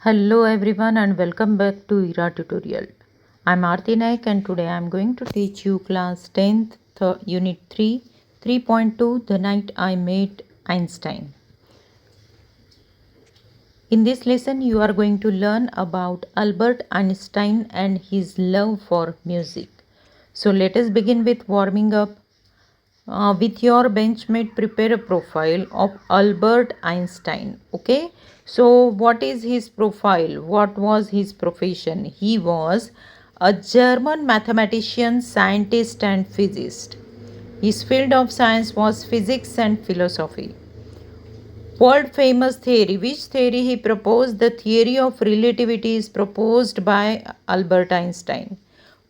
Hello everyone and welcome back to IRA tutorial. I'm Aarti Naik and today I'm going to teach you class 10th unit 3 3.2 The Night I Met Einstein. In this lesson you are going to learn about Albert Einstein and his love for music. So let us begin with warming up. With your benchmate, prepare a profile of Albert Einstein. Okay, so what is his profile? What was his profession? He was a German mathematician, scientist, and physicist. His field of science was physics and philosophy. World famous theory. Which theory he proposed? The theory of relativity is proposed by Albert Einstein,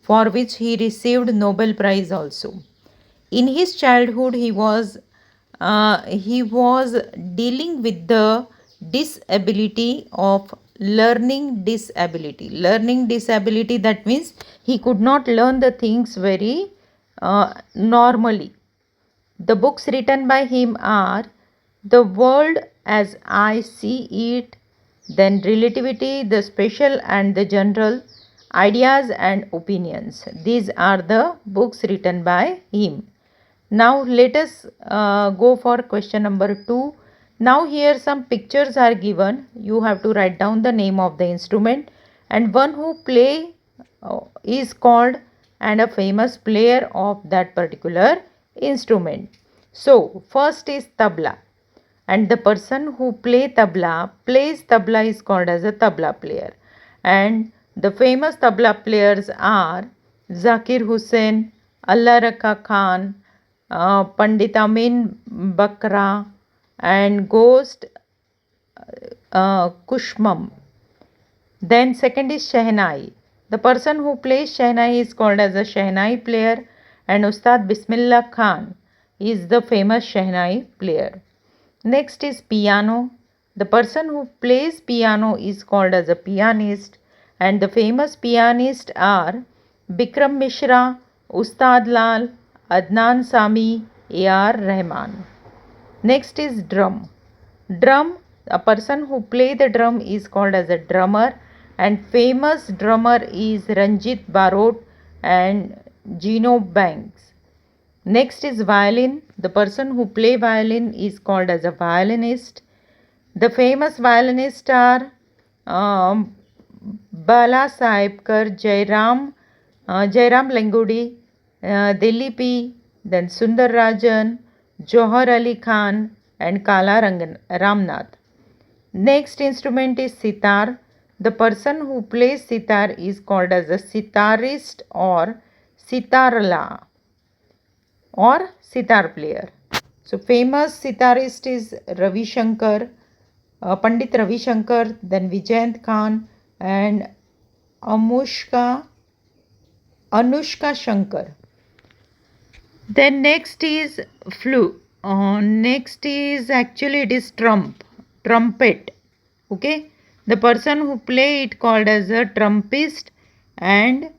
for which he received Nobel Prize also. In his childhood he was dealing with the disability of learning disability. That means he could not learn the things very normally. The books written by him are The World as I See It, then Relativity, the Special and the General, Ideas and Opinions. These are the books written by him. Now let us go for question number 2. Now here some pictures are given. You have to write down the name of the instrument, and one who play is called and a famous player of that particular instrument. So first is tabla, and the person who plays tabla is called as a tabla player, and the famous tabla players are Zakir Hussain, Allah Rakha Khan, Pandit Amin Bakra, and Ghost Kushmam. Then second is Shehnai. The person who plays Shehnai is called as a Shehnai player, and Ustad Bismillah Khan is the famous Shehnai player. Next is piano. The person who plays piano is called as a pianist, and the famous pianists are Bikram Mishra, Ustad Lal, Adnan Sami, A.R. Rahman. Next is drum. Drum, a person who play the drum is called as a drummer, and famous drummer is Ranjit Barot and Gino Banks. Next is violin. The person who play violin is called as a violinist. The famous violinists are Bala Sahibkar, Jairam Lengudi, Dilip, then Sundar Rajan, Johar Ali Khan, and Kala Ramnath. Next instrument is sitar. The person who plays sitar is called as a sitarist or sitarla or sitar player. So famous sitarist is Ravi Shankar, Pandit Ravi Shankar, then Vijayant Khan, and Anushka Shankar. Then next is flute. Next is actually it is trumpet. Okay, the person who play it called as a trumpist, and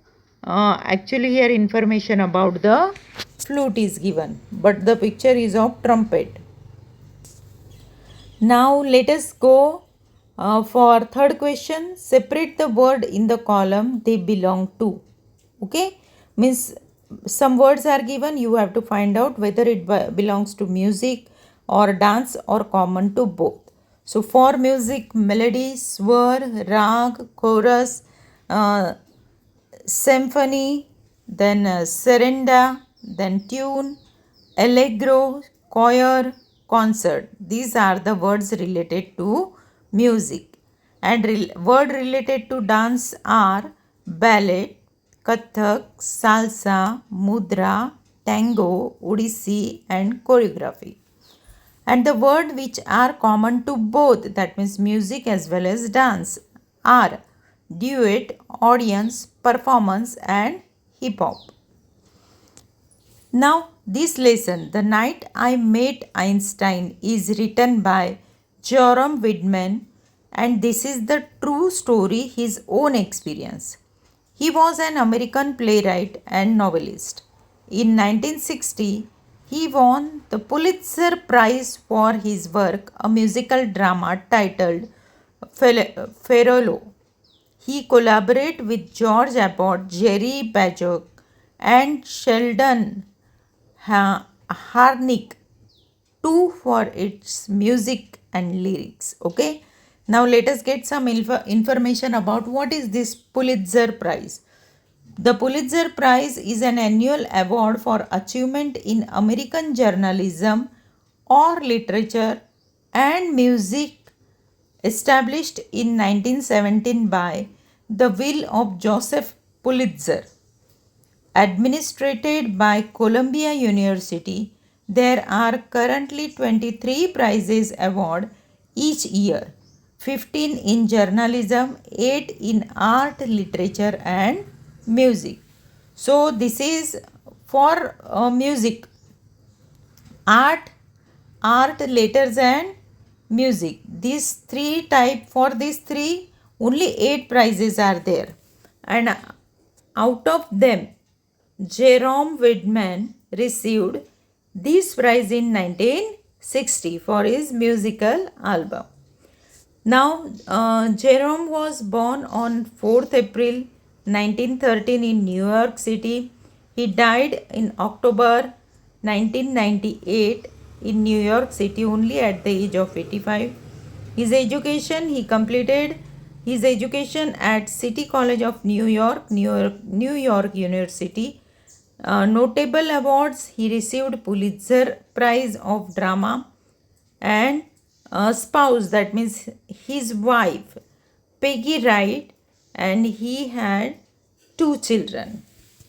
actually here information about the flute is given, but the picture is of trumpet. Now let us go for third question. Separate the word in the column they belong to. Okay, means some words are given, you have to find out whether it belongs to music or dance or common to both. So for music, melody, swar, rag, chorus, symphony, then serenda, then tune, allegro, choir, concert. These are the words related to music. And word related to dance are ballet, Kathak, salsa, mudra, tango, Odissi, and choreography. And the words which are common to both, that means music as well as dance, are duet, audience, performance, and hip hop. Now, this lesson, The Night I Met Einstein, is written by Jerome Widman, and this is the true story, his own experience. He was an American playwright and novelist. In 1960, he won the Pulitzer Prize for his work, a musical drama titled Ferrolo. He collaborated with George Abbott, Jerry Bajok, and Sheldon Harnick too for its music and lyrics. Okay, now let us get some information about what is this Pulitzer Prize. The Pulitzer Prize is an annual award for achievement in American journalism or literature and music, established in 1917 by the will of Joseph Pulitzer. Administered by Columbia University, there are currently 23 prizes awarded each year, 15 in journalism, 8 in art, literature and music. So this is for music, art, letters and music. These three type, for these three only 8 prizes are there, and out of them Jerome Widman received this prize in 1960 for his musical album. Now, Jerome was born on 4th April 1913 in New York City. He died in October 1998 in New York City only at the age of 85. His education, he completed his education at City College of New York, New York University. Notable awards, he received Pulitzer Prize of Drama, and spouse, that means his wife Peggy Wright, and he had 2 children.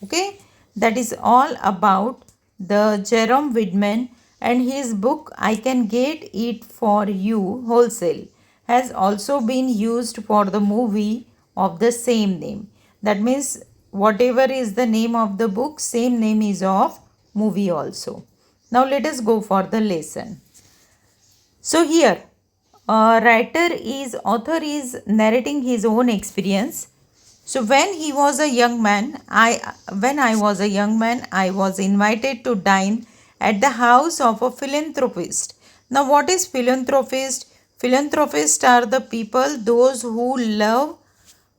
Okay, that is all about the Jerome Widman, and his book I Can Get It For You Wholesale has also been used for the movie of the same name. That means whatever is the name of the book, same name is of movie also. Now let us go for the lesson. So here author is narrating his own experience. So when I was a young man, I was invited to dine at the house of a philanthropist. Now what is philanthropist? Philanthropists are the people, those who love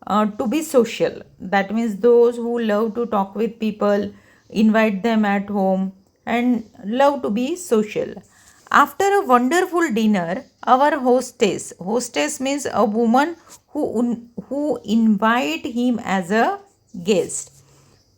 to be social. That means those who love to talk with people, invite them at home, and love to be social. After a wonderful dinner, our hostess means a woman who invite him as a guest,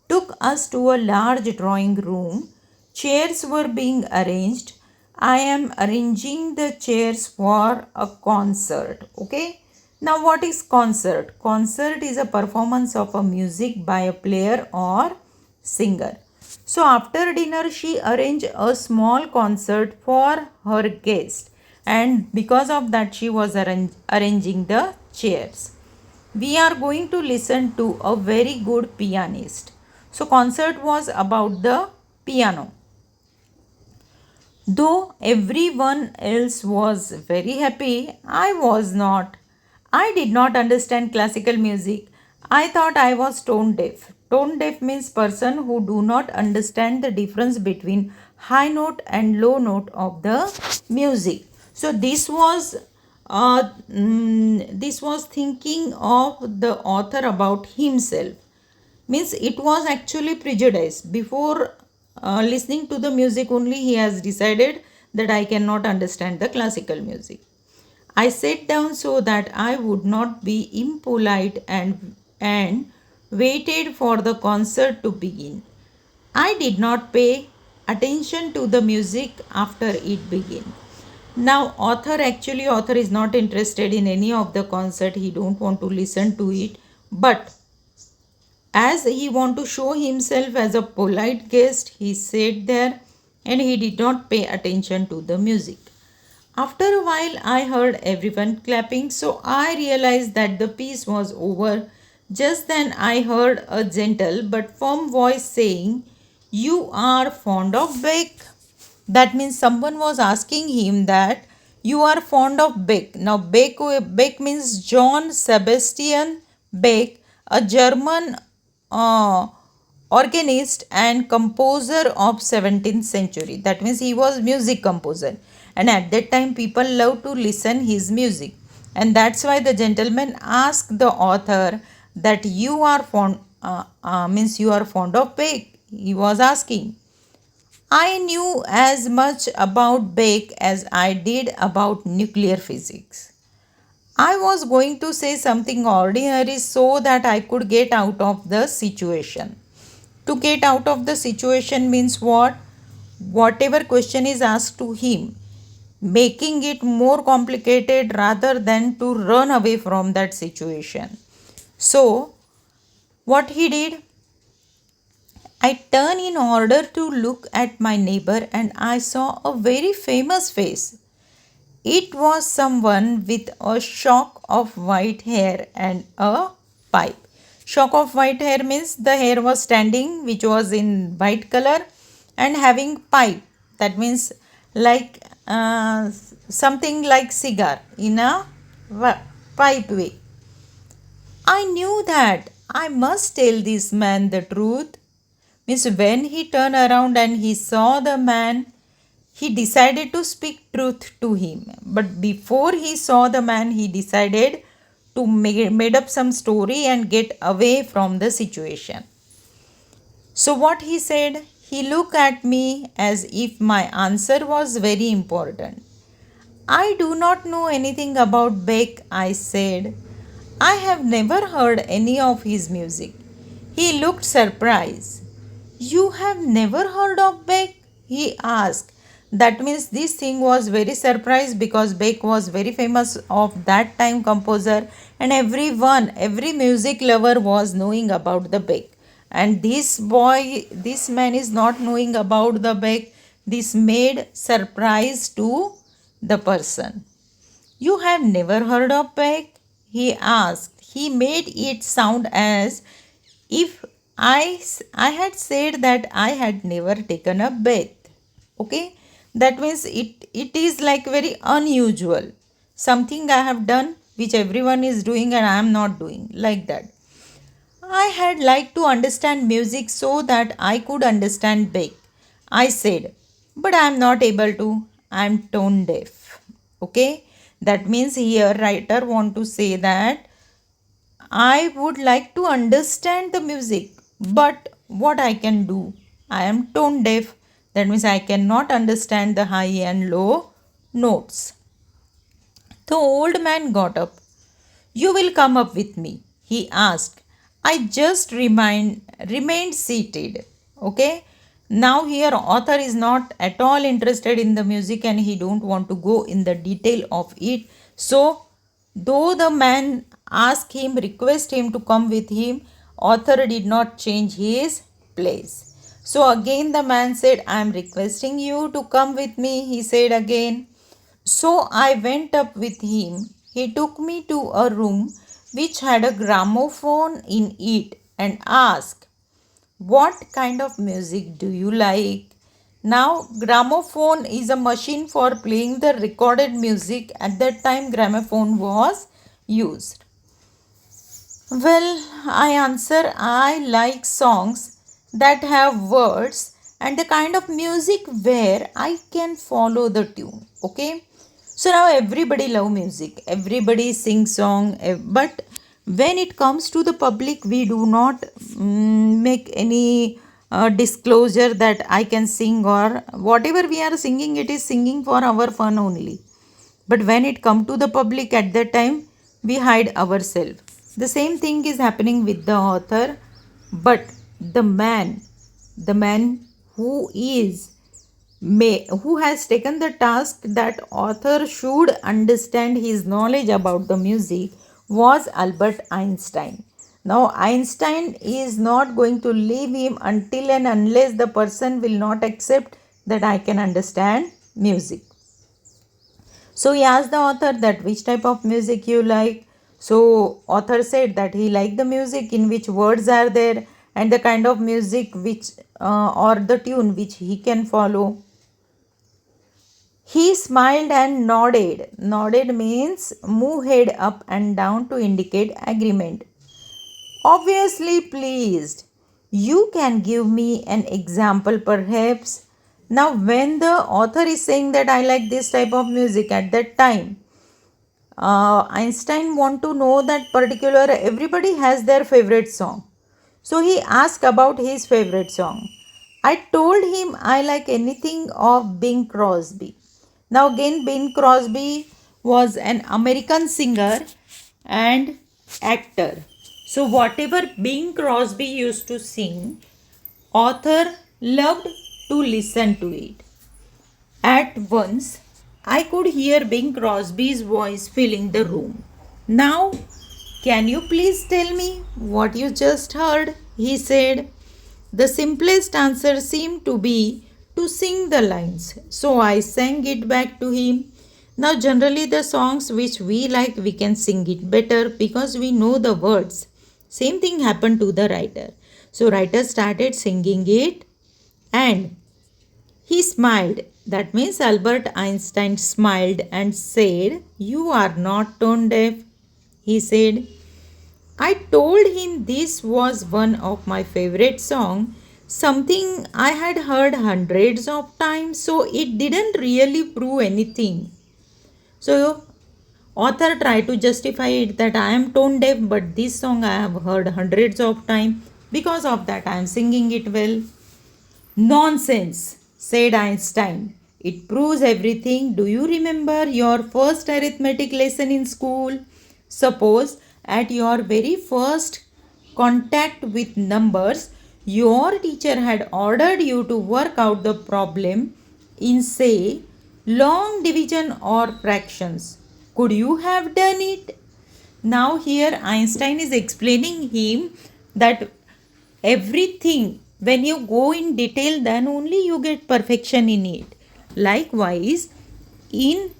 took us to a large drawing room. Chairs were being arranged. I am arranging the chairs for a concert. Okay. Now what is concert? Concert is a performance of a music by a player or singer. So after dinner she arranged a small concert for her guest, and because of that she was arranging the chairs. We are going to listen to a very good pianist. So concert was about the piano. Though everyone else was very happy, I was not. I did not understand classical music. I thought I was tone deaf. Tone deaf means person who do not understand the difference between high note and low note of the music. So this was thinking of the author about himself. Means it was actually prejudice. Before listening to the music only, he has decided that I cannot understand the classical music. I sat down so that I would not be impolite and waited for the concert to begin. I did not pay attention to the music after it began. Now author is not interested in any of the concert. He don't want to listen to it, but as he want to show himself as a polite guest, he sat there and he did not pay attention to the music. After a while, I heard everyone clapping, so I realized that the piece was over. Just then, I heard a gentle but firm voice saying, "You are fond of Beck?" That means someone was asking him that you are fond of Beck. Now, Beck means John Sebastian Bach, a German uh, organist and composer of 17th century. That means he was music composer, and at that time people loved to listen his music. And that's why the gentleman asked the author that you are fond means you are fond of bake. He was asking. I knew as much about bake as I did about nuclear physics. I was going to say something ordinary so that I could get out of the situation. To get out of the situation means what? Whatever question is asked to him, making it more complicated rather than to run away from that situation. So, what he did, I turned in order to look at my neighbor and I saw a very famous face. It was someone with a shock of white hair and a pipe. Shock of white hair means the hair was standing, which was in white color, and having pipe. That means like something like cigar in a pipe way. I knew that I must tell this man the truth. Means when he turned around and he saw the man, he decided to speak truth to him. But before he saw the man, he decided to made up some story and get away from the situation. So what he said, he looked at me as if my answer was very important. I do not know anything about Beck, I said. I have never heard any of his music. He looked surprised. You have never heard of Beck? He asked. That means this thing was very surprised because Beck was very famous of that time composer and every music lover was knowing about the Beck. And this man is not knowing about the Beck. This made surprise to the person. You have never heard of Beck? He asked. He made it sound as if I had said that I had never taken a bath. Okay? That means it is like very unusual. Something I have done which everyone is doing and I am not doing. Like that. I had liked to understand music so that I could understand Beck. I said, but I am not able to. I am tone deaf. Okay? That means here writer want to say that I would like to understand the music, but what I can do? I am tone deaf. That means I cannot understand the high and low notes. The old man got up. You will come up with me, he asked. I just remained seated. Okay. Now here author is not at all interested in the music and he don't want to go in the detail of it. So though the man asked him, request him to come with him, author did not change his place. So again the man said, I am requesting you to come with me, he said again. So I went up with him. He took me to a room which had a gramophone in it and asked, what kind of music do you like? Now, gramophone is a machine for playing the recorded music. At that time, gramophone was used. Well, I answer, I like songs that have words and the kind of music where I can follow the tune. Okay. So now everybody love music. Everybody sing song. But when it comes to the public, we do not make any disclosure that I can sing or whatever we are singing, it is singing for our fun only. But when it come to the public at that time, we hide ourselves. The same thing is happening with the author, but the man who who has taken the task that author should understand his knowledge about the music was Albert Einstein. Now Einstein is not going to leave him until and unless the person will not accept that I can understand music. So he asked the author that which type of music you like. So author said that he liked the music in which words are there and the kind of music which or the tune which he can follow. He smiled and nodded. Nodded means move head up and down to indicate agreement. Obviously pleased. You can give me an example perhaps. Now when the author is saying that I like this type of music at that time, Einstein want to know that particular everybody has their favorite song. So he asked about his favorite song. I told him I like anything of Bing Crosby. Now again Bing Crosby was an American singer and actor. So whatever Bing Crosby used to sing, author loved to listen to it. At once, I could hear Bing Crosby's voice filling the room. Now, can you please tell me what you just heard? He said. The simplest answer seemed to be to sing the lines. So I sang it back to him. Now, generally, the songs which we like, we can sing it better because we know the words. Same thing happened to the writer. So, writer started singing it and he smiled. That means Albert Einstein smiled and said, "You are not tone deaf." He said, I told him this was one of my favorite songs, something I had heard hundreds of times, so it didn't really prove anything. So, author tried to justify it that I am tone deaf, but this song I have heard hundreds of times. Because of that, I am singing it well. Nonsense, said Einstein. It proves everything. Do you remember your first arithmetic lesson in school? Suppose at your very first contact with numbers, your teacher had ordered you to work out the problem in, say, long division or fractions. Could you have done it? Now, here Einstein is explaining him that everything, when you go in detail, then only you get perfection in it. Likewise, in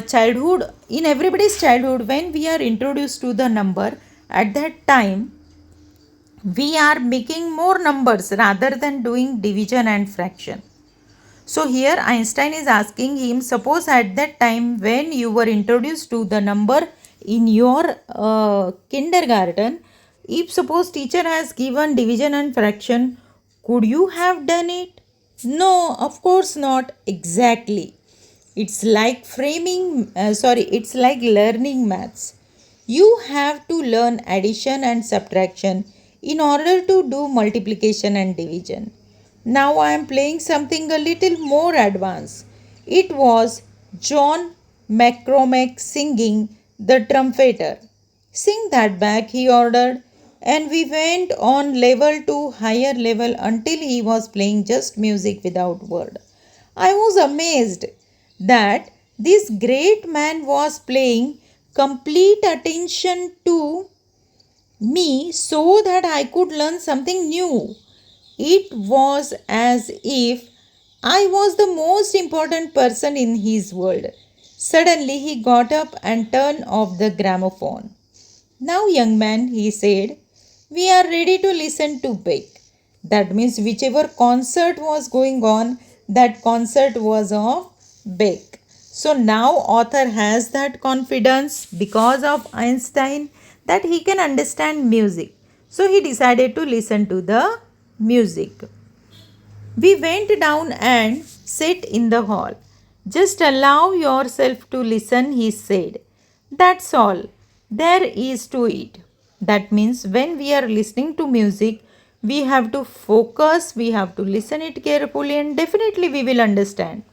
childhood, in everybody's childhood, when we are introduced to the number, at that time we are making more numbers rather than doing division and fraction. So here Einstein is asking him, suppose at that time when you were introduced to the number in your kindergarten, if suppose teacher has given division and fraction, could you have done it? No, of course not. Exactly. It's like it's like learning maths. You have to learn addition and subtraction in order to do multiplication and division. Now I am playing something a little more advanced. It was John McCormack singing The Trumpeter. Sing that back, he ordered, and we went on level to higher level until he was playing just music without word. I was amazed that this great man was paying complete attention to me so that I could learn something new. It was as if I was the most important person in his world. Suddenly he got up and turned off the gramophone. Now, young man, he said, we are ready to listen to Beck. That means whichever concert was going on, that concert was of Beck. So now author has that confidence because of Einstein that he can understand music. So he decided to listen to the music. We went down and sat in the hall. Just allow yourself to listen, he said. That's all there is to it. That means when we are listening to music, we have to focus, we have to listen it carefully, and definitely we will understand.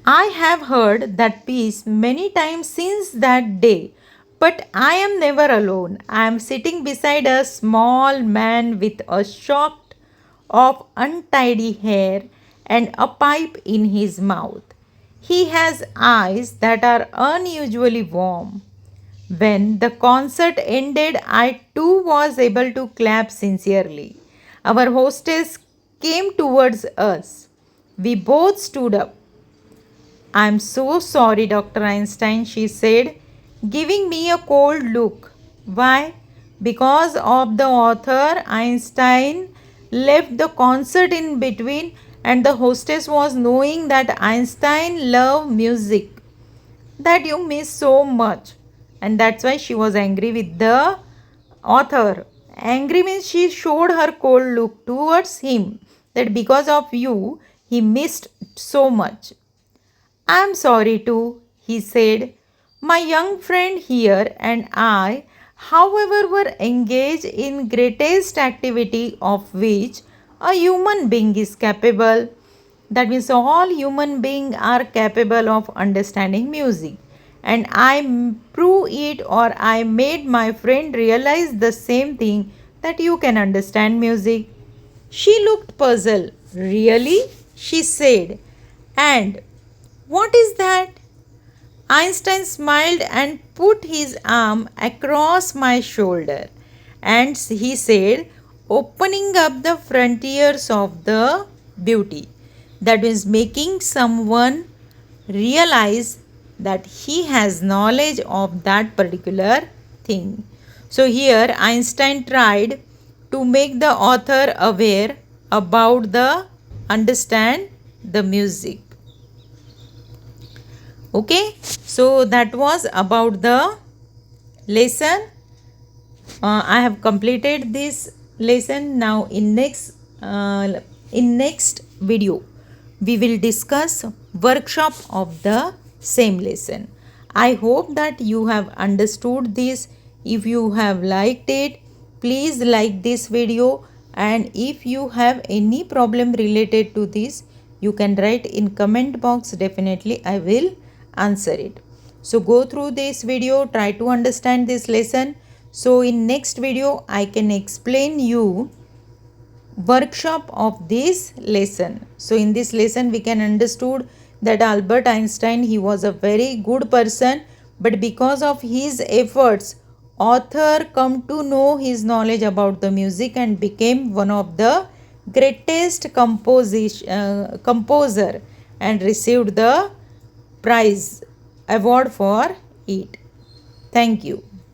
I have heard that piece many times since that day, but I am never alone. I am sitting beside a small man with a shock of untidy hair and a pipe in his mouth. He has eyes that are unusually warm. When the concert ended, I too was able to clap sincerely. Our hostess came towards us. We both stood up. I'm so sorry, Dr. Einstein, she said, giving me a cold look. Why? Because of the author, Einstein left the concert in between, and the hostess was knowing that Einstein loved music, that you miss so much. And that's why she was angry with the author. Angry means she showed her cold look towards him, that because of you, he missed so much. I'm sorry too, he said. My young friend here and I, however, were engaged in greatest activity of which a human being is capable. That means all human beings are capable of understanding music. And prove it, or I made my friend realize the same thing, that you can understand music. She looked puzzled. Really? She said. And what is that? Einstein smiled and put his arm across my shoulder. And he said, opening up the frontiers of the beauty. That means making someone realize that he has knowledge of that particular thing. So here Einstein tried to make the author aware about the understand the music. Okay, so that was about the lesson. I have completed this lesson. Now in next video we will discuss workshop of the same lesson. I hope that you have understood this. If you have liked it, please like this video, and if you have any problem related to this, you can write in comment box. Definitely I will answer it. So go through this video, try to understand this lesson. So in next video I can explain you workshop of this lesson. So in this lesson we can understood that Albert Einstein, he was a very good person, but because of his efforts author come to know his knowledge about the music and became one of the greatest composer and received the prize award for it. Thank you.